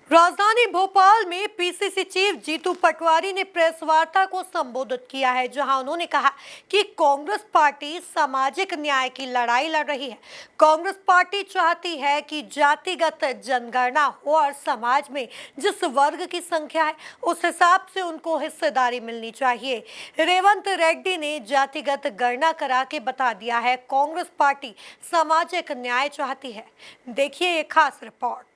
राजधानी भोपाल में PCC chief Jitu Patwari ने प्रेस वार्ता को संबोधित किया है, जहां उन्होंने कहा कि कांग्रेस पार्टी सामाजिक न्याय की लड़ाई लड़ रही है। कांग्रेस पार्टी चाहती है कि जातिगत जनगणना हो और समाज में जिस वर्ग की संख्या है उस हिसाब से उनको हिस्सेदारी मिलनी चाहिए। रेवंत रेड्डी ने जातिगत गणना करा के बता दिया है कांग्रेस पार्टी सामाजिक न्याय चाहती है। देखिए ये खास report.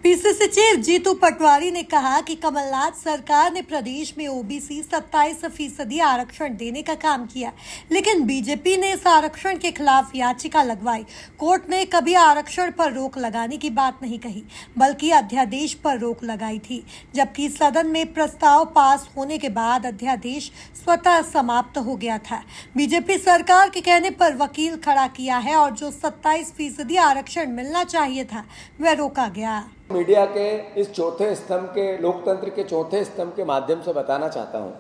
PCC chief Jitu Patwari ने कहा कि कमलनाथ सरकार ने प्रदेश में ओबीसी 27% आरक्षण देने का काम किया, लेकिन बीजेपी ने इस आरक्षण के खिलाफ याचिका लगवाई। कोर्ट ने कभी आरक्षण पर रोक लगाने की बात नहीं कही, बल्कि अध्यादेश पर रोक लगाई थी, जबकि सदन में प्रस्ताव पास होने के बाद अध्यादेश स्वतः समाप्त हो गया था। बीजेपी सरकार के कहने पर वकील खड़ा किया है और जो 27% आरक्षण मिलना चाहिए था वह रोका गया। मीडिया के इस चौथे स्तंभ के, लोकतंत्र के चौथे स्तंभ के माध्यम से बताना चाहता हूं,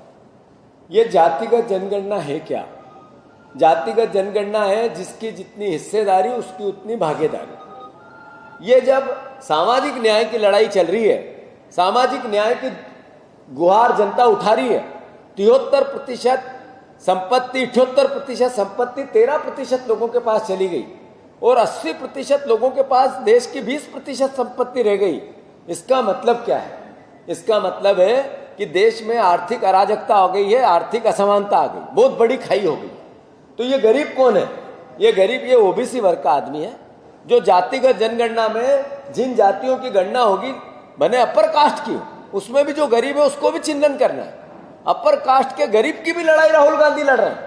ये जातिगत जनगणना है क्या? जातिगत जनगणना है जिसकी जितनी हिस्सेदारी उसकी उतनी भागीदारी। ये जब सामाजिक न्याय की लड़ाई चल रही है, सामाजिक न्याय की गुहार जनता उठा रही है, 73% संपत्ति, 78% संपत्ति 13% लोगों के पास चली गई और 80% लोगों के पास देश की 20% संपत्ति रह गई। इसका मतलब क्या है? इसका मतलब है कि देश में आर्थिक अराजकता हो गई है, आर्थिक असमानता आ गई, बहुत बड़ी खाई हो गई। तो ये गरीब कौन है? ये गरीब ये ओबीसी वर्ग का आदमी है, जो जातिगत जनगणना में जिन जातियों की गणना होगी बने अपर कास्ट की, उसमें भी जो गरीब है उसको भी चिन्हन करना है। अपर कास्ट के गरीब की भी लड़ाई राहुल गांधी लड़ रहे हैं।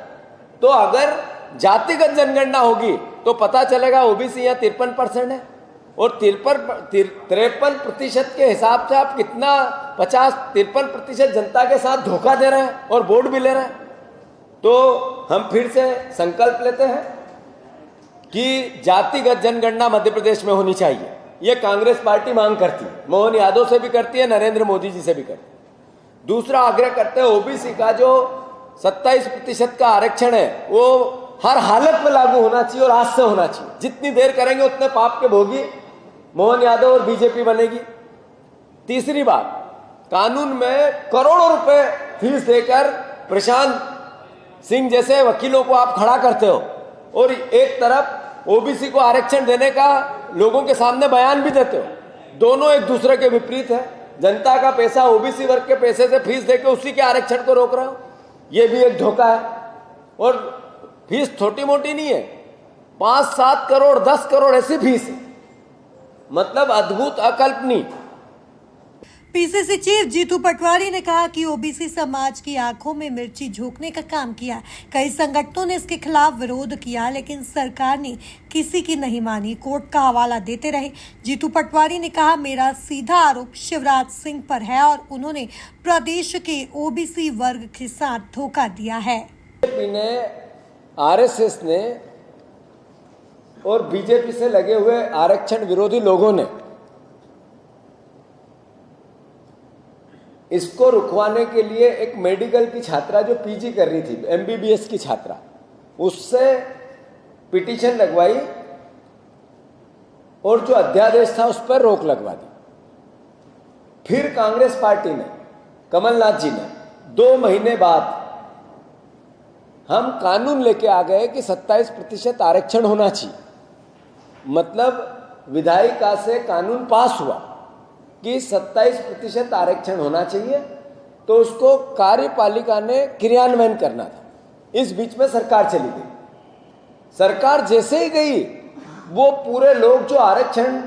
तो अगर जातिगत जनगणना होगी तो पता चलेगा ओबीसी यहाँ 53% है और 53% के हिसाब से आप कितना 53% जनता के साथ धोखा दे रहे हैं और वोट भी ले रहे हैं। तो हम फिर से संकल्प लेते हैं कि जातिगत जनगणना मध्य प्रदेश में होनी चाहिए। ये कांग्रेस पार्टी मांग करती है, मोहन यादव से भी करती है, नरेंद्र मोदी जी से भी करती है। दूसरा आग्रह करते हैं ओबीसी का जो 27% का आरक्षण है वो हर हालत में लागू होना चाहिए और आज से होना चाहिए। जितनी देर करेंगे उतने पाप के भोगी मोहन यादव और बीजेपी बनेगी। तीसरी बात, कानून में करोड़ों रुपए फीस देकर प्रशांत सिंह जैसे वकीलों को आप खड़ा करते हो और एक तरफ ओबीसी को आरक्षण देने का लोगों के सामने बयान भी देते हो। दोनों एक दूसरे के विपरीत है। जनता का पैसा ओबीसी वर्ग के पैसे से फीस देकर उसी के आरक्षण को रोक रहे हो, यह भी एक धोखा है। और फीस छोटी मोटी नहीं है, 5-7 करोड़ 10 करोड़ ऐसी फीस है, मतलब अद्भुत, अकल्पनीय। पीसीसी चीफ जीतू पटवारी ने कहा कि ओबीसी समाज की आंखों में मिर्ची झोंकने का काम किया। कई संगठनों ने इसके खिलाफ विरोध किया, लेकिन सरकार ने किसी की नहीं मानी, कोर्ट का हवाला देते रहे। जीतू पटवारी ने कहा, मेरा सीधा आरोप शिवराज सिंह पर है और उन्होंने प्रदेश के ओबीसी वर्ग के साथ धोखा दिया है। आरएसएस ने और बीजेपी से लगे हुए आरक्षण विरोधी लोगों ने इसको रुकवाने के लिए एक मेडिकल की छात्रा जो पीजी कर रही थी, एमबीबीएस की छात्रा, उससे पिटीशन लगवाई और जो अध्यादेश था उस पर रोक लगवा दी। फिर कांग्रेस पार्टी ने, कमलनाथ जी ने 2 महीने बाद हम कानून लेके आ गए कि 27% आरक्षण होना चाहिए। मतलब विधायिका से कानून पास हुआ कि 27% आरक्षण होना चाहिए, तो उसको कार्यपालिका ने क्रियान्वयन करना था। इस बीच में सरकार चली गई। सरकार जैसे ही गई, वो पूरे लोग जो आरक्षण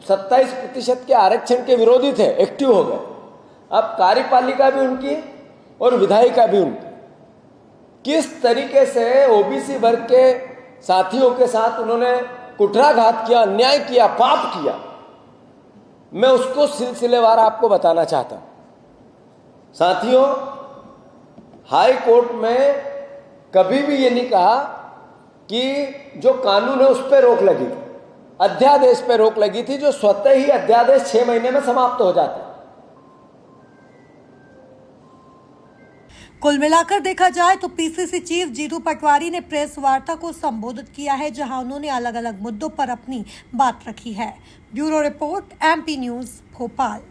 27% के आरक्षण के विरोधी थे एक्टिव हो गए। अब कार्यपालिका भी उनकी और विधायिका भी उनकी। किस तरीके से ओबीसी वर्ग के साथियों के साथ उन्होंने कुठाराघात किया, अन्याय किया, पाप किया, मैं उसको सिलसिलेवार आपको बताना चाहता हूं। साथियों, हाई कोर्ट में कभी भी ये नहीं कहा कि जो कानून है उस पर रोक लगी थी, अध्यादेश पर रोक लगी थी, जो स्वतः ही अध्यादेश 6 महीने में समाप्त हो जाता है। कुल मिलाकर देखा जाए तो पीसीसी चीफ जीतू पटवारी ने प्रेस वार्ता को संबोधित किया है, जहां उन्होंने अलग अलग मुद्दों पर अपनी बात रखी है। Bureau report, MP news, Bhopal.